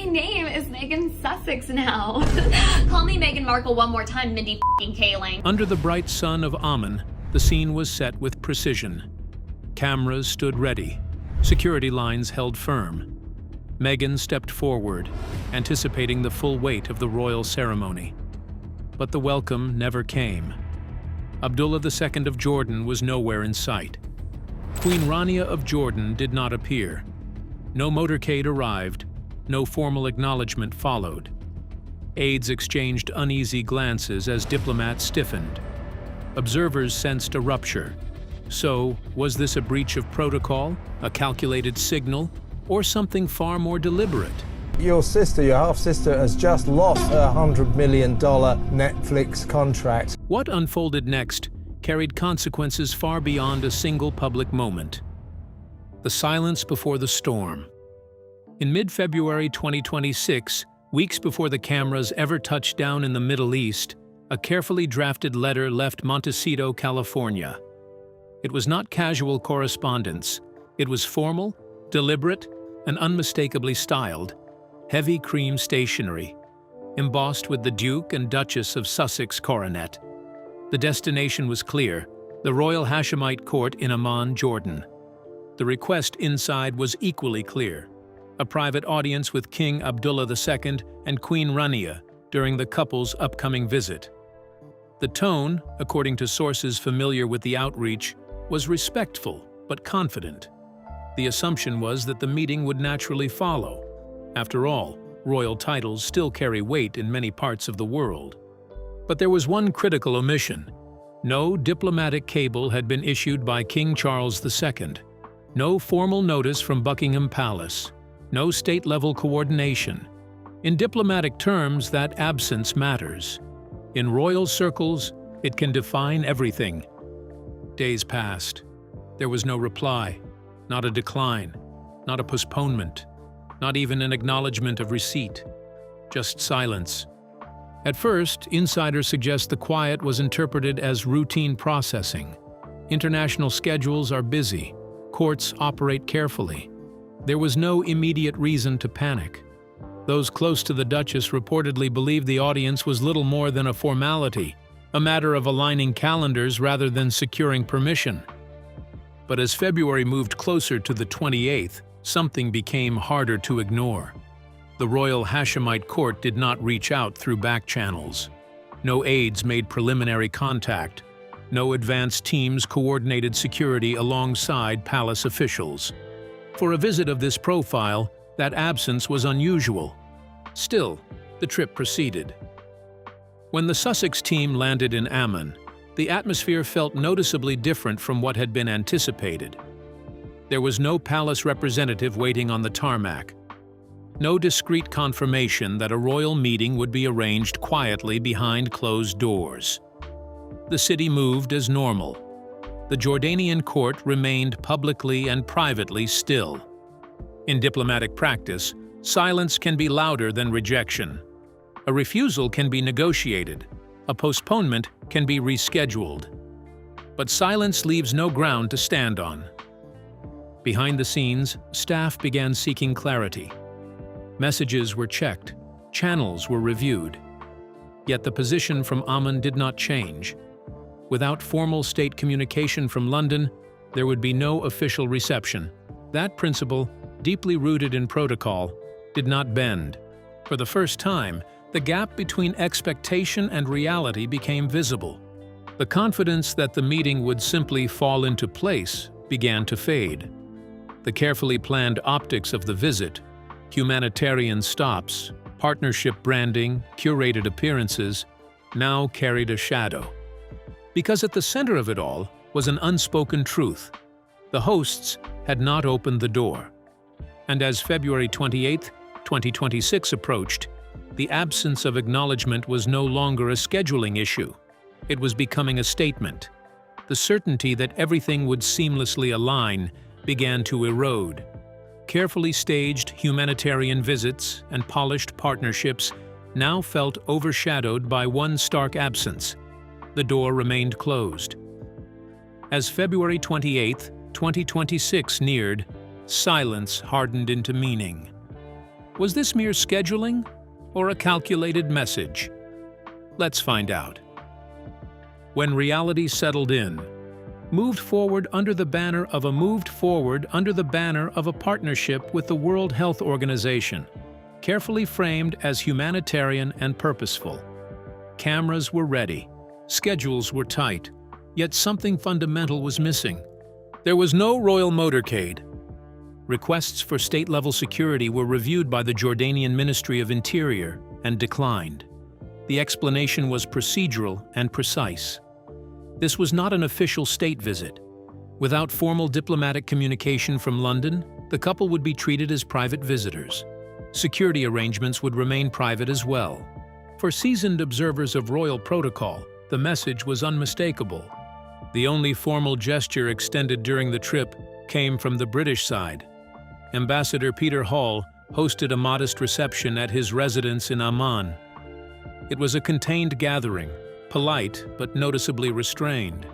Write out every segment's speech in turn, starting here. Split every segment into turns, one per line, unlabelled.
My name is Meghan Sussex now. Call me Meghan Markle one more time, Mindy f***ing Kaling.
Under the bright sun of Amman, the scene was set with precision. Cameras stood ready. Security lines held firm. Meghan stepped forward, anticipating the full weight of the royal ceremony. But the welcome never came. Abdullah II of Jordan was nowhere in sight. Queen Rania of Jordan did not appear. No motorcade arrived. No formal acknowledgment followed. Aides exchanged uneasy glances as diplomats stiffened. Observers sensed a rupture. So, was this a breach of protocol, a calculated signal, or something far more deliberate?
Your sister, your half-sister, has just lost her $100 million Netflix contract.
What unfolded next carried consequences far beyond a single public moment. The silence before the storm. In mid-February 2026, weeks before the cameras ever touched down in the Middle East, a carefully drafted letter left Montecito, California. It was not casual correspondence. It was formal, deliberate, and unmistakably styled. Heavy cream stationery, embossed with the Duke and Duchess of Sussex coronet. The destination was clear: the Royal Hashemite Court in Amman, Jordan. The request inside was equally clear: a private audience with King Abdullah II and Queen Rania during the couple's upcoming visit. The tone, according to sources familiar with the outreach, was respectful but confident. The assumption was that the meeting would naturally follow. After all, royal titles still carry weight in many parts of the world. But there was one critical omission. No diplomatic cable had been issued by King Charles II. No formal notice from Buckingham Palace. No state-level coordination. In diplomatic terms, that absence matters. In royal circles, it can define everything. Days passed. There was no reply, not a decline, not a postponement, not even an acknowledgement of receipt. Just silence. At first, insiders suggest the quiet was interpreted as routine processing. International schedules are busy. Courts operate carefully. There was no immediate reason to panic. Those close to the Duchess reportedly believed the audience was little more than a formality, a matter of aligning calendars rather than securing permission. But as February moved closer to the 28th, something became harder to ignore. The Royal Hashemite Court did not reach out through back channels. No aides made preliminary contact. No advanced teams coordinated security alongside palace officials. For a visit of this profile, that absence was unusual. Still, the trip proceeded. When the Sussex team landed in Amman, the atmosphere felt noticeably different from what had been anticipated. There was no palace representative waiting on the tarmac. No discreet confirmation that a royal meeting would be arranged quietly behind closed doors. The city moved as normal. The Jordanian court remained publicly and privately still. In diplomatic practice, silence can be louder than rejection. A refusal can be negotiated. A postponement can be rescheduled. But silence leaves no ground to stand on. Behind the scenes, staff began seeking clarity. Messages were checked, channels were reviewed. Yet the position from Amman did not change. Without formal state communication from London, there would be no official reception. That principle, deeply rooted in protocol, did not bend. For the first time, the gap between expectation and reality became visible. The confidence that the meeting would simply fall into place began to fade. The carefully planned optics of the visit, humanitarian stops, partnership branding, curated appearances, now carried a shadow. Because at the center of it all was an unspoken truth. The hosts had not opened the door. And as February 28, 2026 approached, the absence of acknowledgement was no longer a scheduling issue. It was becoming a statement. The certainty that everything would seamlessly align began to erode. Carefully staged humanitarian visits and polished partnerships now felt overshadowed by one stark absence. The door remained closed. As February 28, 2026 neared, silence hardened into meaning. Was this mere scheduling or a calculated message? Let's find out. When reality settled in, moved forward under the banner of a partnership with the World Health Organization, carefully framed as humanitarian and purposeful. Cameras were ready, schedules were tight, yet something fundamental was missing. There was no royal motorcade. Requests for state-level security were reviewed by the Jordanian Ministry of Interior and declined. The explanation was procedural and precise. This was not an official state visit. Without formal diplomatic communication from London, the couple would be treated as private visitors. Security arrangements would remain private as well. For seasoned observers of royal protocol, the message was unmistakable. The only formal gesture extended during the trip came from the British side. Ambassador Peter Hall hosted a modest reception at his residence in Amman. It was a contained gathering, polite but noticeably restrained.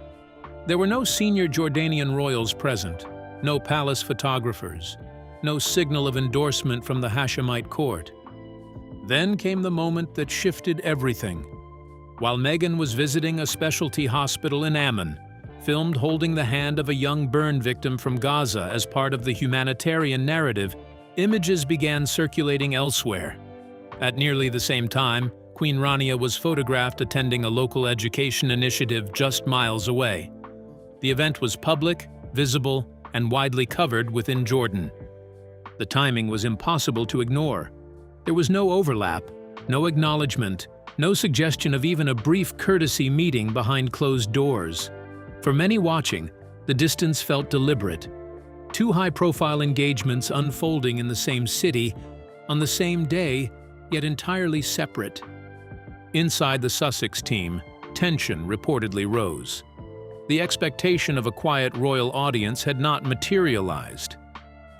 There were no senior Jordanian royals present, no palace photographers, no signal of endorsement from the Hashemite court. Then came the moment that shifted everything. While Meghan was visiting a specialty hospital in Amman, filmed holding the hand of a young burn victim from Gaza as part of the humanitarian narrative, images began circulating elsewhere. At nearly the same time, Queen Rania was photographed attending a local education initiative just miles away. The event was public, visible, and widely covered within Jordan. The timing was impossible to ignore. There was no overlap, no acknowledgement, no suggestion of even a brief courtesy meeting behind closed doors. For many watching, the distance felt deliberate. Two high-profile engagements unfolding in the same city, on the same day, yet entirely separate. Inside the Sussex team, tension reportedly rose. The expectation of a quiet royal audience had not materialized.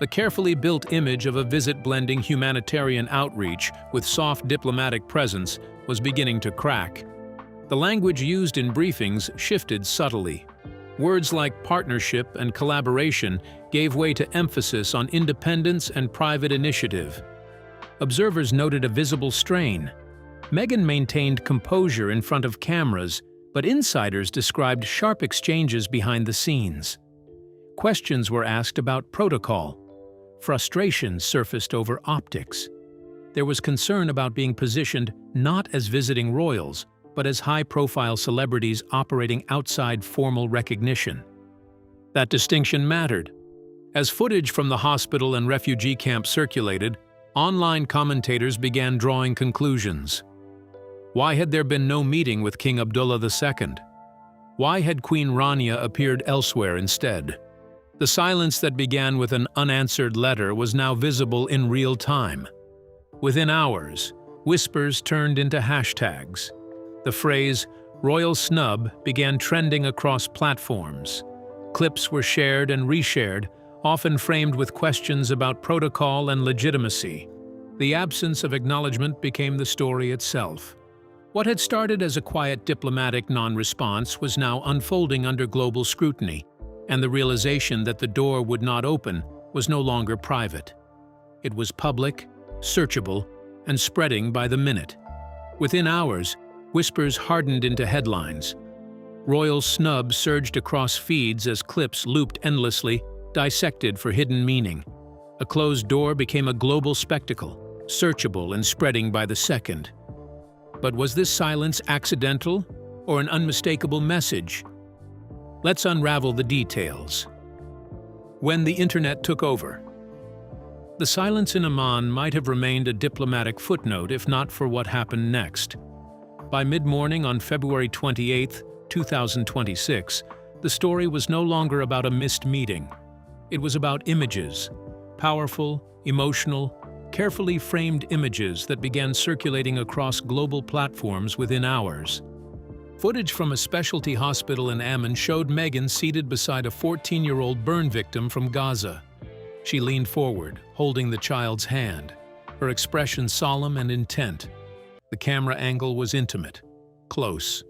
The carefully built image of a visit blending humanitarian outreach with soft diplomatic presence was beginning to crack. The language used in briefings shifted subtly. Words like partnership and collaboration gave way to emphasis on independence and private initiative. Observers noted a visible strain. Meghan maintained composure in front of cameras, but insiders described sharp exchanges behind the scenes. Questions were asked about protocol. Frustration surfaced over optics. There was concern about being positioned not as visiting royals, but as high-profile celebrities operating outside formal recognition. That distinction mattered. As footage from the hospital and refugee camp circulated, online commentators began drawing conclusions. Why had there been no meeting with King Abdullah II? Why had Queen Rania appeared elsewhere instead? The silence that began with an unanswered letter was now visible in real time. Within hours, whispers turned into hashtags. The phrase, "royal snub," began trending across platforms. Clips were shared and reshared, often framed with questions about protocol and legitimacy. The absence of acknowledgement became the story itself. What had started as a quiet diplomatic non-response was now unfolding under global scrutiny, and the realization that the door would not open was no longer private. It was public, searchable, and spreading by the minute. Within hours, whispers hardened into headlines. Royal snub surged across feeds as clips looped endlessly, dissected for hidden meaning. A closed door became a global spectacle, searchable and spreading by the second. But was this silence accidental or an unmistakable message? Let's unravel the details. When the internet took over. The silence in Amman might have remained a diplomatic footnote if not for what happened next. By mid-morning on February 28, 2026, the story was no longer about a missed meeting. It was about images, powerful, emotional, carefully framed images that began circulating across global platforms within hours. Footage from a specialty hospital in Amman showed Meghan seated beside a 14-year-old burn victim from Gaza. She leaned forward, holding the child's hand, her expression solemn and intent. The camera angle was intimate, close,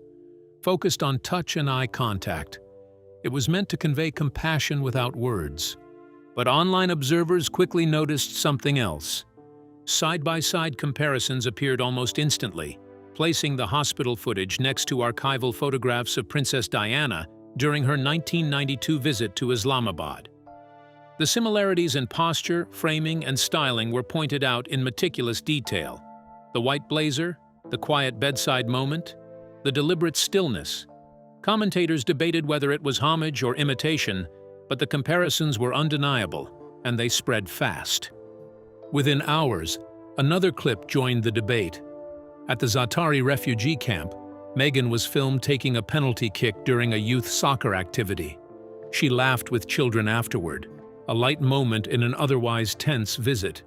focused on touch and eye contact. It was meant to convey compassion without words. But online observers quickly noticed something else. Side-by-side comparisons appeared almost instantly, placing the hospital footage next to archival photographs of Princess Diana during her 1992 visit to Islamabad. The similarities in posture, framing, and styling were pointed out in meticulous detail. The white blazer, the quiet bedside moment, the deliberate stillness. Commentators debated whether it was homage or imitation, but the comparisons were undeniable, and they spread fast. Within hours, another clip joined the debate. At the Za'atari refugee camp, Meghan was filmed taking a penalty kick during a youth soccer activity. She laughed with children afterward, a light moment in an otherwise tense visit.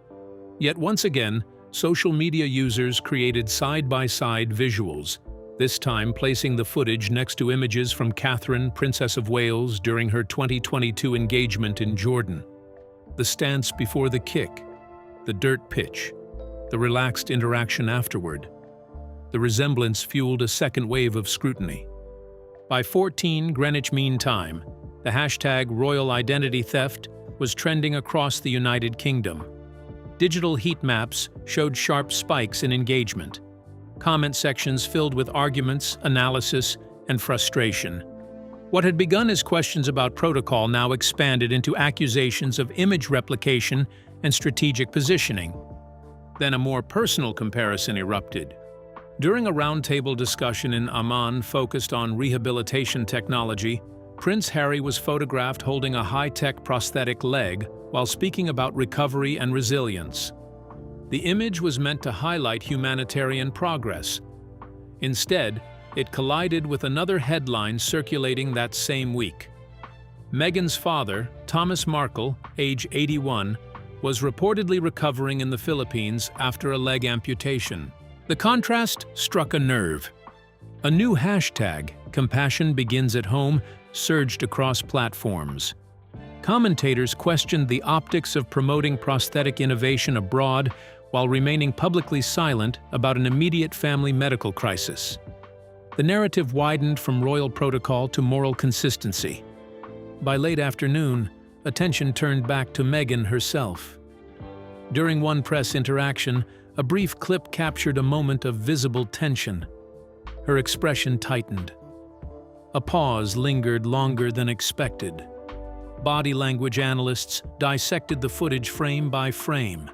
Yet once again, social media users created side-by-side visuals, this time placing the footage next to images from Catherine, Princess of Wales, during her 2022 engagement in Jordan. The stance before the kick, the dirt pitch, the relaxed interaction afterward. The resemblance fueled a second wave of scrutiny. By 14 Greenwich Mean Time, the hashtag royal identity theft was trending across the United Kingdom. Digital heat maps showed sharp spikes in engagement. Comment sections filled with arguments, analysis, and frustration. What had begun as questions about protocol now expanded into accusations of image replication and strategic positioning. Then a more personal comparison erupted. During a roundtable discussion in Amman focused on rehabilitation technology, Prince Harry was photographed holding a high-tech prosthetic leg while speaking about recovery and resilience. The image was meant to highlight humanitarian progress. Instead, it collided with another headline circulating that same week. Meghan's father, Thomas Markle, age 81, was reportedly recovering in the Philippines after a leg amputation. The contrast struck a nerve. A new hashtag, Compassion Begins at Home, surged across platforms. Commentators questioned the optics of promoting prosthetic innovation abroad while remaining publicly silent about an immediate family medical crisis. The narrative widened from royal protocol to moral consistency. By late afternoon, attention turned back to Meghan herself. During one press interaction, a brief clip captured a moment of visible tension. Her expression tightened. A pause lingered longer than expected. Body language analysts dissected the footage frame by frame.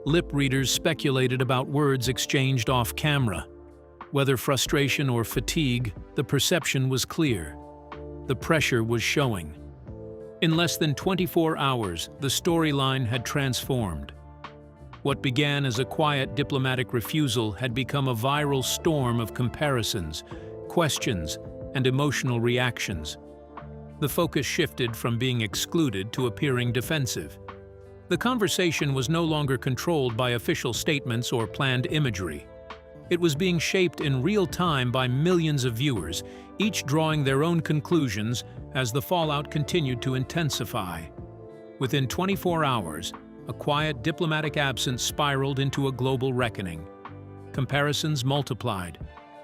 Lip readers speculated about words exchanged off-camera. Whether frustration or fatigue, the perception was clear. The pressure was showing. In less than 24 hours, the storyline had transformed. What began as a quiet diplomatic refusal had become a viral storm of comparisons, questions, and emotional reactions. The focus shifted from being excluded to appearing defensive. The conversation was no longer controlled by official statements or planned imagery. It was being shaped in real time by millions of viewers, each drawing their own conclusions as the fallout continued to intensify. Within 24 hours, a quiet diplomatic absence spiraled into a global reckoning. Comparisons multiplied,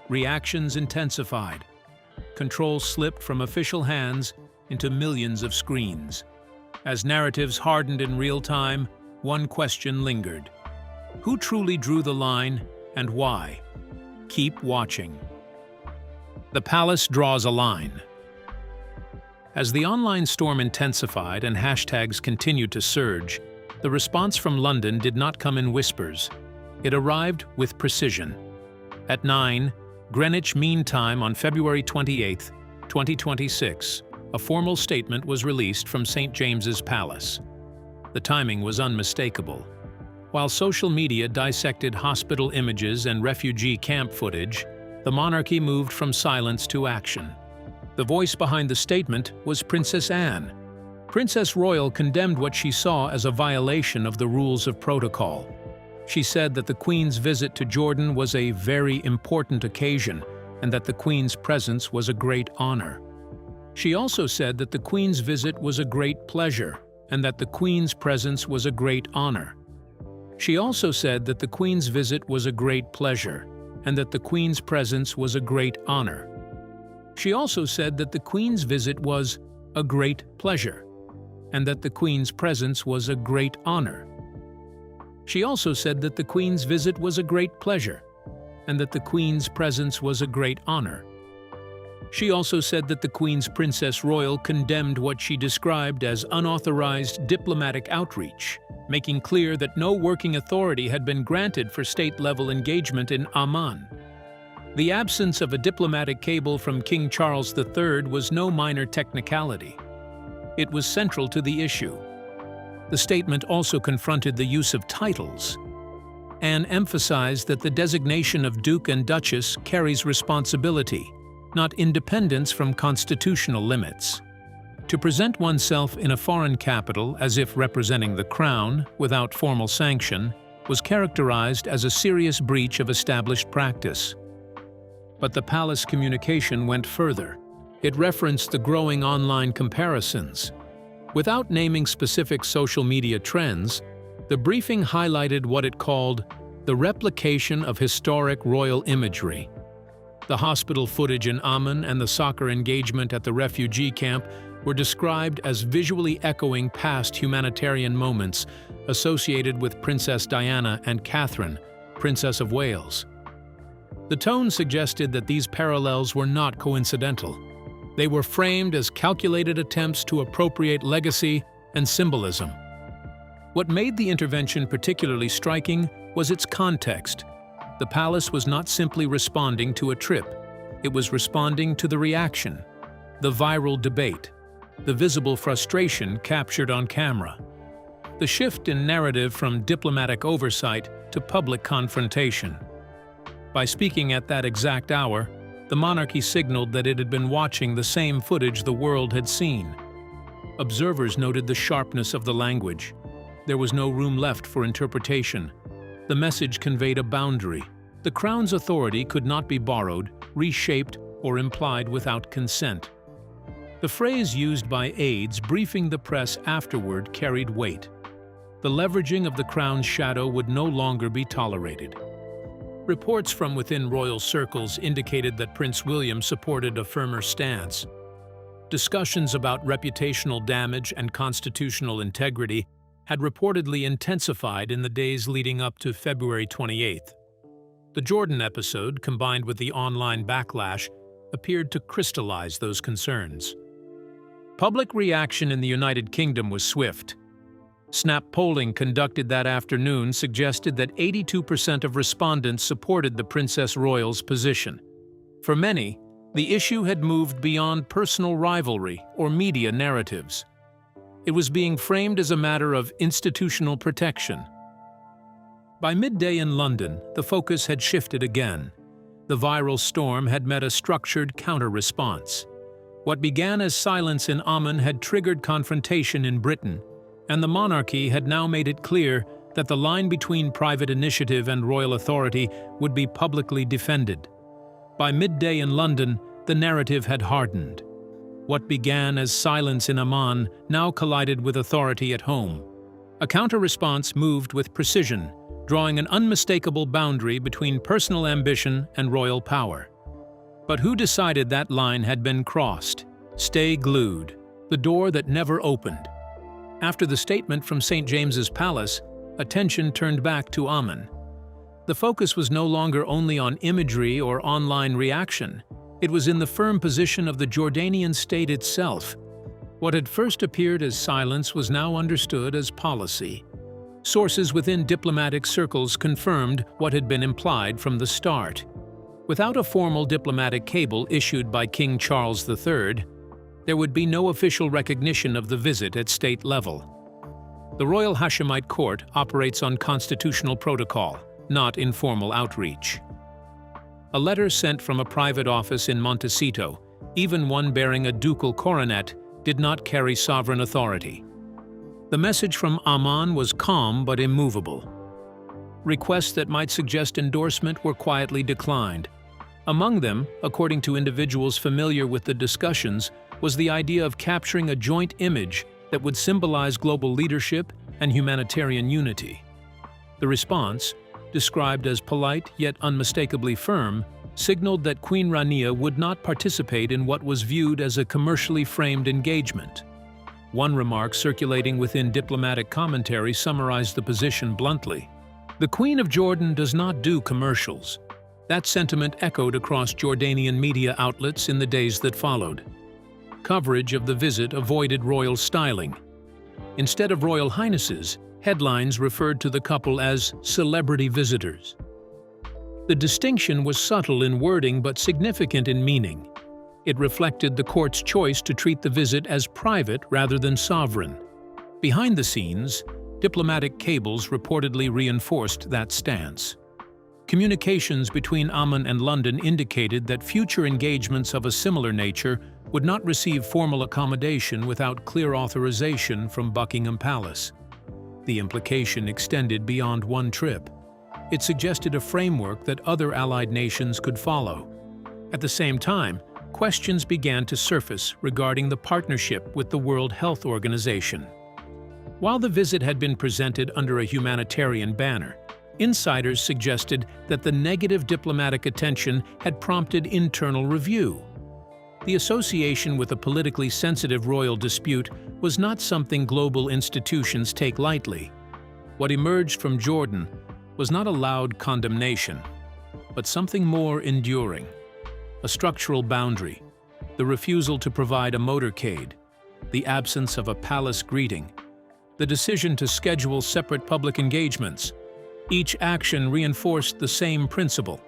reactions intensified. Control slipped from official hands into millions of screens. As narratives hardened in real time, one question lingered. Who truly drew the line and why? Keep watching. The palace draws a line. As the online storm intensified and hashtags continued to surge, the response from London did not come in whispers. It arrived with precision. At 9 Greenwich Mean Time on February 28, 2026, a formal statement was released from St. James's Palace. The timing was unmistakable. While social media dissected hospital images and refugee camp footage, the monarchy moved from silence to action. The voice behind the statement was Princess Anne. Princess Royal condemned what she saw as a violation of the rules of protocol. She said that the Queen's visit to Jordan was a very important occasion and that the Queen's presence was a great honor. She also said that the Queen's visit was a great pleasure and that the Queen's presence was a great honor. She also said that the Queen's visit was a great pleasure and that the Queen's presence was a great honor. She also said that the Queen's visit was a great pleasure and that the Queen's presence was a great honor. She also said that the Queen's visit was a great pleasure, and that the Queen's presence was a great honor. She also said that the Queen's Princess Royal condemned what she described as unauthorized diplomatic outreach, making clear that no working authority had been granted for state-level engagement in Amman. The absence of a diplomatic cable from King Charles III was no minor technicality. It was central to the issue. The statement also confronted the use of titles and emphasized that the designation of Duke and Duchess carries responsibility, not independence from constitutional limits. To present oneself in a foreign capital as if representing the crown without formal sanction was characterized as a serious breach of established practice. But the palace communication went further. It referenced the growing online comparisons. Without naming specific social media trends, the briefing highlighted what it called the replication of historic royal imagery. The hospital footage in Amman and the soccer engagement at the refugee camp were described as visually echoing past humanitarian moments associated with Princess Diana and Catherine, Princess of Wales. The tone suggested that these parallels were not coincidental. They were framed as calculated attempts to appropriate legacy and symbolism. What made the intervention particularly striking was its context. The palace was not simply responding to a trip. It was responding to the reaction, the viral debate, the visible frustration captured on camera. The shift in narrative from diplomatic oversight to public confrontation. By speaking at that exact hour, the monarchy signaled that it had been watching the same footage the world had seen. Observers noted the sharpness of the language. There was no room left for interpretation. The message conveyed a boundary. The Crown's authority could not be borrowed, reshaped, or implied without consent. The phrase used by aides briefing the press afterward carried weight. The leveraging of the Crown's shadow would no longer be tolerated. Reports from within royal circles indicated that Prince William supported a firmer stance. Discussions about reputational damage and constitutional integrity had reportedly intensified in the days leading up to February 28th. The Jordan episode, combined with the online backlash, appeared to crystallize those concerns. Public reaction in the United Kingdom was swift. Snap polling conducted that afternoon suggested that 82% of respondents supported the Princess Royal's position. For many, the issue had moved beyond personal rivalry or media narratives. It was being framed as a matter of institutional protection. By midday in London, the focus had shifted again. The viral storm had met a structured counter-response. What began as silence in Amman had triggered confrontation in Britain, and the monarchy had now made it clear that the line between private initiative and royal authority would be publicly defended. By midday in London, the narrative had hardened. What began as silence in Amman now collided with authority at home. A counter-response moved with precision, drawing an unmistakable boundary between personal ambition and royal power. But who decided that line had been crossed? Stay glued, the door that never opened. After the statement from St. James's Palace, attention turned back to Amman. The focus was no longer only on imagery or online reaction. It was in the firm position of the Jordanian state itself. What had first appeared as silence was now understood as policy. Sources within diplomatic circles confirmed what had been implied from the start. Without a formal diplomatic cable issued by King Charles III, there would be no official recognition of the visit at state level. The Royal Hashemite Court operates on constitutional protocol, not informal outreach. A letter sent from a private office in Montecito, even one bearing a ducal coronet, did not carry sovereign authority. The message from Amman was calm but immovable. Requests that might suggest endorsement were quietly declined. Among them, according to individuals familiar with the discussions, was the idea of capturing a joint image that would symbolize global leadership and humanitarian unity. The response, described as polite yet unmistakably firm, signaled that Queen Rania would not participate in what was viewed as a commercially framed engagement. One remark circulating within diplomatic commentary summarized the position bluntly. The Queen of Jordan does not do commercials. That sentiment echoed across Jordanian media outlets in the days that followed. Coverage of the visit avoided royal styling. Instead of royal highnesses, headlines referred to the couple as celebrity visitors. The distinction was subtle in wording but significant in meaning. It reflected the court's choice to treat the visit as private rather than sovereign. Behind the scenes, diplomatic cables reportedly reinforced that stance. Communications between Amman and London indicated that future engagements of a similar nature would not receive formal accommodation without clear authorization from Buckingham Palace. The implication extended beyond one trip. It suggested a framework that other allied nations could follow. At the same time, questions began to surface regarding the partnership with the World Health Organization. While the visit had been presented under a humanitarian banner, insiders suggested that the negative diplomatic attention had prompted internal review. The association with a politically sensitive royal dispute was not something global institutions take lightly. What emerged from Jordan was not a loud condemnation, but something more enduring. A structural boundary, the refusal to provide a motorcade, the absence of a palace greeting, the decision to schedule separate public engagements. Each action reinforced the same principle.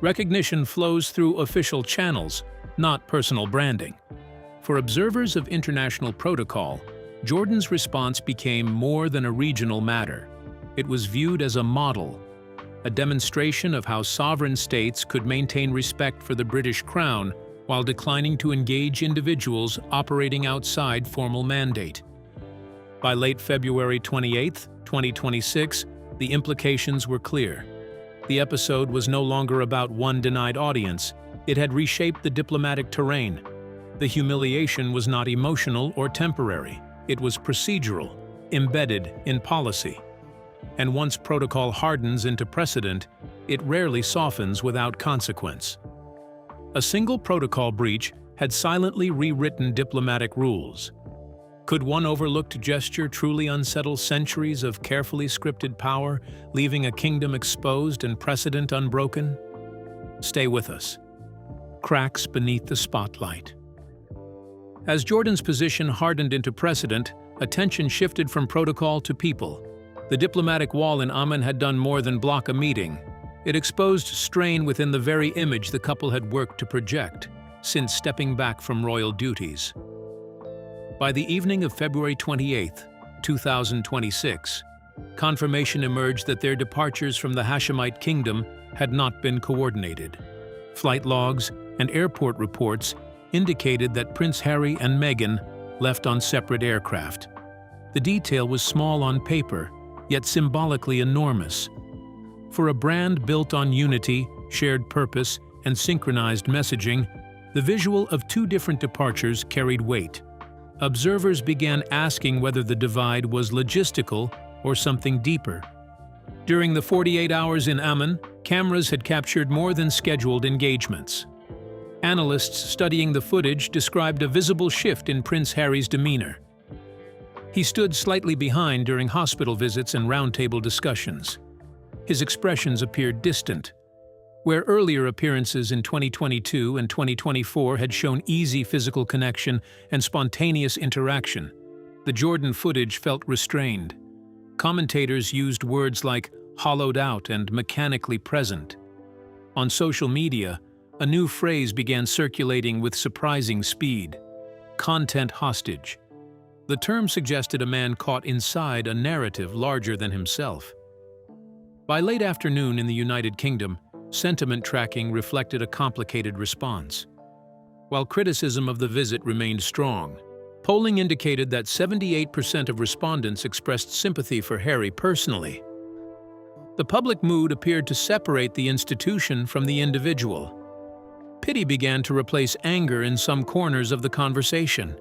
Recognition flows through official channels, not personal branding. For observers of international protocol, Jordan's response became more than a regional matter. It was viewed as a model, a demonstration of how sovereign states could maintain respect for the British Crown while declining to engage individuals operating outside formal mandate. By late February 28, 2026, the implications were clear. The episode was no longer about one denied audience. It had reshaped the diplomatic terrain. The humiliation was not emotional or temporary. It was procedural, embedded in policy. And once protocol hardens into precedent, it rarely softens without consequence. A single protocol breach had silently rewritten diplomatic rules. Could one overlooked gesture truly unsettle centuries of carefully scripted power, leaving a kingdom exposed and precedent unbroken? Stay with us. Cracks beneath the spotlight. As Jordan's position hardened into precedent, attention shifted from protocol to people. The diplomatic wall in Amman had done more than block a meeting. It exposed strain within the very image the couple had worked to project, since stepping back from royal duties. By the evening of February 28, 2026, confirmation emerged that their departures from the Hashemite kingdom had not been coordinated. Flight logs and airport reports indicated that Prince Harry and Meghan left on separate aircraft. The detail was small on paper, yet symbolically enormous. For a brand built on unity, shared purpose, and synchronized messaging, the visual of two different departures carried weight. Observers began asking whether the divide was logistical or something deeper. During the 48 hours in Amman, cameras had captured more than scheduled engagements. Analysts studying the footage described a visible shift in Prince Harry's demeanor. He stood slightly behind during hospital visits and roundtable discussions. His expressions appeared distant. Where earlier appearances in 2022 and 2024 had shown easy physical connection and spontaneous interaction, the Jordan footage felt restrained. Commentators used words like hollowed out and mechanically present. On social media, a new phrase began circulating with surprising speed: content hostage. The term suggested a man caught inside a narrative larger than himself. By late afternoon in the United Kingdom, sentiment tracking reflected a complicated response. While criticism of the visit remained strong, polling indicated that 78% of respondents expressed sympathy for Harry personally. The public mood appeared to separate the institution from the individual. Pity began to replace anger in some corners of the conversation.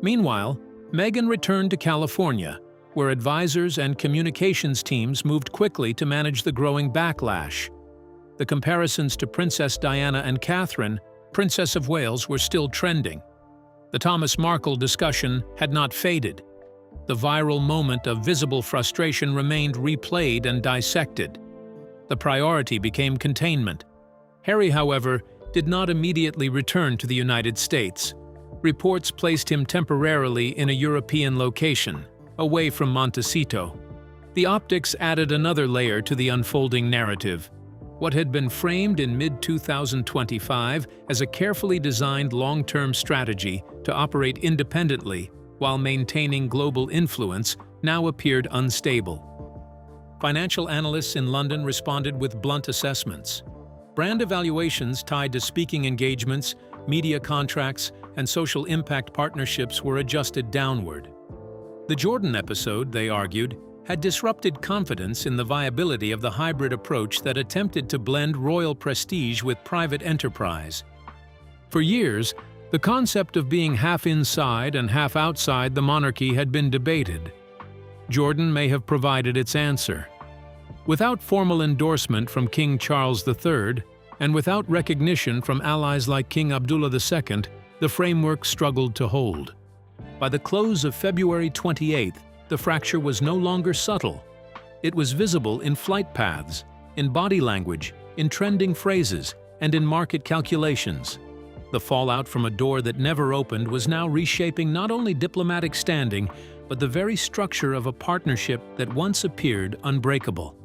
Meanwhile, Meghan returned to California, where advisors and communications teams moved quickly to manage the growing backlash. The comparisons to Princess Diana and Catherine, Princess of Wales, were still trending. The Thomas Markle discussion had not faded. The viral moment of visible frustration remained replayed and dissected. The priority became containment. Harry, however, did not immediately return to the United States. Reports placed him temporarily in a European location, away from Montecito. The optics added another layer to the unfolding narrative. What had been framed in mid-2025 as a carefully designed long-term strategy to operate independently while maintaining global influence now appeared unstable. Financial analysts in London responded with blunt assessments. Brand evaluations tied to speaking engagements, media contracts, and social impact partnerships were adjusted downward. The Jordan episode, they argued, had disrupted confidence in the viability of the hybrid approach that attempted to blend royal prestige with private enterprise. For years, the concept of being half inside and half outside the monarchy had been debated. Jordan may have provided its answer. Without formal endorsement from King Charles III, and without recognition from allies like King Abdullah II, the framework struggled to hold. By the close of February 28th, the fracture was no longer subtle. It was visible in flight paths, in body language, in trending phrases, and in market calculations. The fallout from a door that never opened was now reshaping not only diplomatic standing, but the very structure of a partnership that once appeared unbreakable.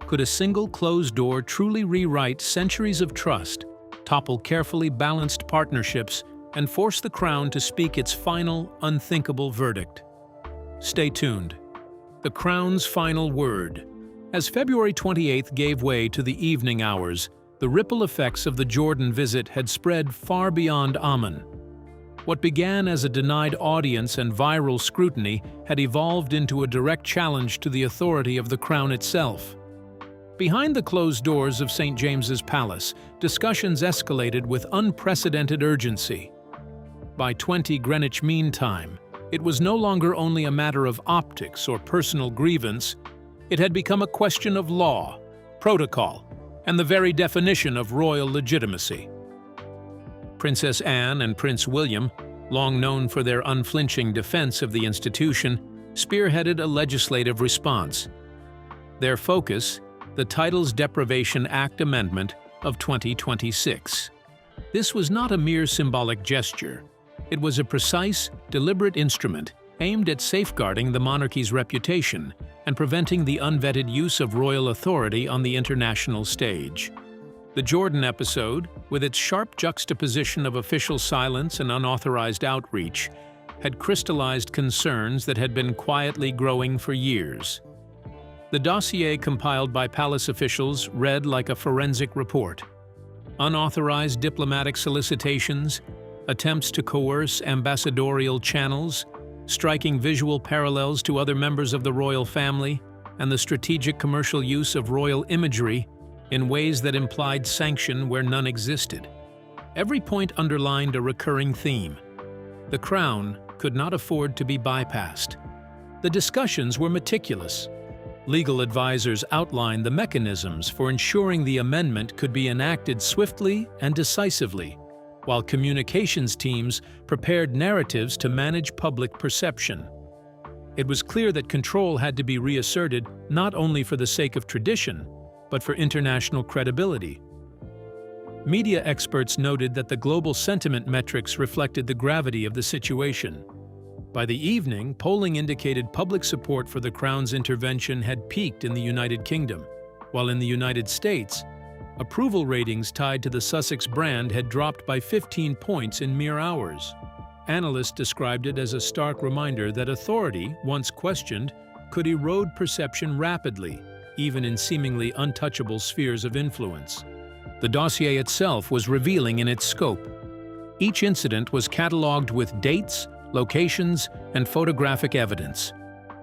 Could a single closed door truly rewrite centuries of trust, topple carefully balanced partnerships, and force the crown to speak its final, unthinkable verdict? Stay tuned. The crown's final word. As February 28th gave way to the evening hours, the ripple effects of the Jordan visit had spread far beyond Amman. What began as a denied audience and viral scrutiny had evolved into a direct challenge to the authority of the crown itself. Behind the closed doors of St. James's Palace, discussions escalated with unprecedented urgency. By 20 Greenwich Mean Time, it was no longer only a matter of optics or personal grievance, it had become a question of law, protocol, and the very definition of royal legitimacy. Princess Anne and Prince William, long known for their unflinching defense of the institution, spearheaded a legislative response. Their focus, the Titles Deprivation Act Amendment of 2026. This was not a mere symbolic gesture. It was a precise, deliberate instrument aimed at safeguarding the monarchy's reputation and preventing the unvetted use of royal authority on the international stage. The Jordan episode, with its sharp juxtaposition of official silence and unauthorized outreach, had crystallized concerns that had been quietly growing for years. The dossier compiled by palace officials read like a forensic report. Unauthorized diplomatic solicitations, attempts to coerce ambassadorial channels, striking visual parallels to other members of the royal family, and the strategic commercial use of royal imagery in ways that implied sanction where none existed. Every point underlined a recurring theme. The crown could not afford to be bypassed. The discussions were meticulous. Legal advisors outlined the mechanisms for ensuring the amendment could be enacted swiftly and decisively, while communications teams prepared narratives to manage public perception. It was clear that control had to be reasserted not only for the sake of tradition, but for international credibility. Media experts noted that the global sentiment metrics reflected the gravity of the situation. By the evening, polling indicated public support for the Crown's intervention had peaked in the United Kingdom, while in the United States, approval ratings tied to the Sussex brand had dropped by 15 points in mere hours. Analysts described it as a stark reminder that authority, once questioned, could erode perception rapidly, even in seemingly untouchable spheres of influence. The dossier itself was revealing in its scope. Each incident was catalogued with dates, locations, and photographic evidence.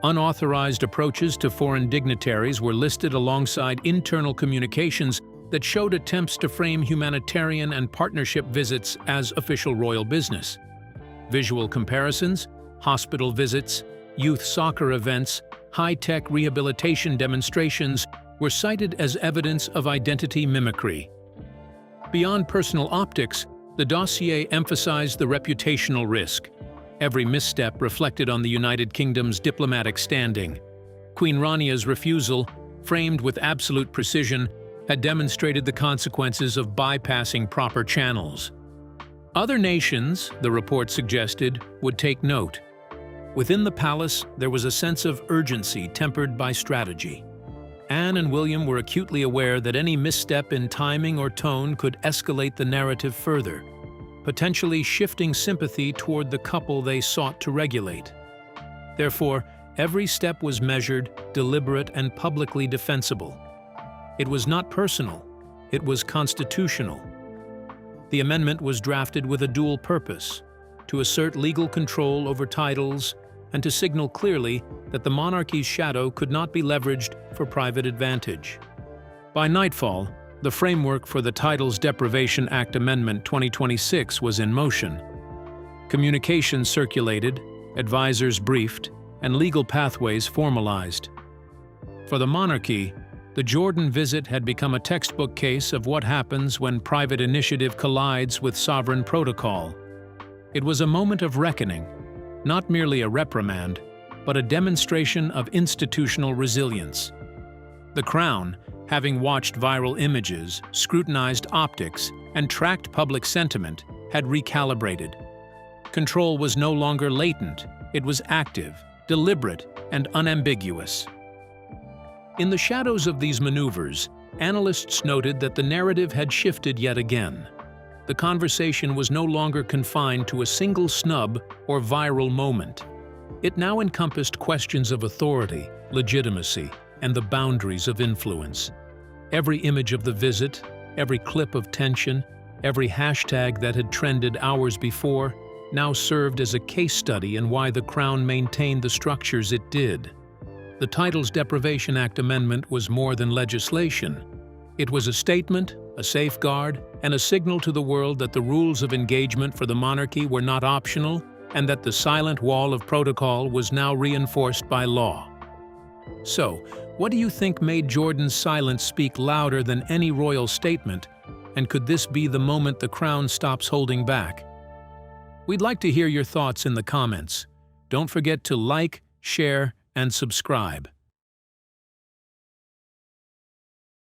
Unauthorized approaches to foreign dignitaries were listed alongside internal communications that showed attempts to frame humanitarian and partnership visits as official royal business. Visual comparisons, hospital visits, youth soccer events, high-tech rehabilitation demonstrations were cited as evidence of identity mimicry. Beyond personal optics, the dossier emphasized the reputational risk. Every misstep reflected on the United Kingdom's diplomatic standing. Queen Rania's refusal, framed with absolute precision, had demonstrated the consequences of bypassing proper channels. Other nations, the report suggested, would take note. Within the palace, there was a sense of urgency tempered by strategy. Anne and William were acutely aware that any misstep in timing or tone could escalate the narrative further, potentially shifting sympathy toward the couple they sought to regulate. Therefore, every step was measured, deliberate, and publicly defensible. It was not personal, it was constitutional. The amendment was drafted with a dual purpose: to assert legal control over titles and to signal clearly that the monarchy's shadow could not be leveraged for private advantage. By nightfall, the framework for the Titles Deprivation Act Amendment 2026 was in motion. Communications circulated, advisors briefed, and legal pathways formalized. For the monarchy, the Jordan visit had become a textbook case of what happens when private initiative collides with sovereign protocol. It was a moment of reckoning, not merely a reprimand, but a demonstration of institutional resilience. The Crown, having watched viral images, scrutinized optics, and tracked public sentiment, had recalibrated. Control was no longer latent, it was active, deliberate, and unambiguous. In the shadows of these maneuvers, analysts noted that the narrative had shifted yet again. The conversation was no longer confined to a single snub or viral moment. It now encompassed questions of authority, legitimacy, and the boundaries of influence. Every image of the visit, every clip of tension, every hashtag that had trended hours before, now served as a case study in why the Crown maintained the structures it did. The Titles Deprivation Act amendment was more than legislation. It was a statement, a safeguard, and a signal to the world that the rules of engagement for the monarchy were not optional and that the silent wall of protocol was now reinforced by law. So, what do you think made Jordan's silence speak louder than any royal statement, and could this be the moment the Crown stops holding back? We'd like to hear your thoughts in the comments. Don't forget to like, share, and subscribe.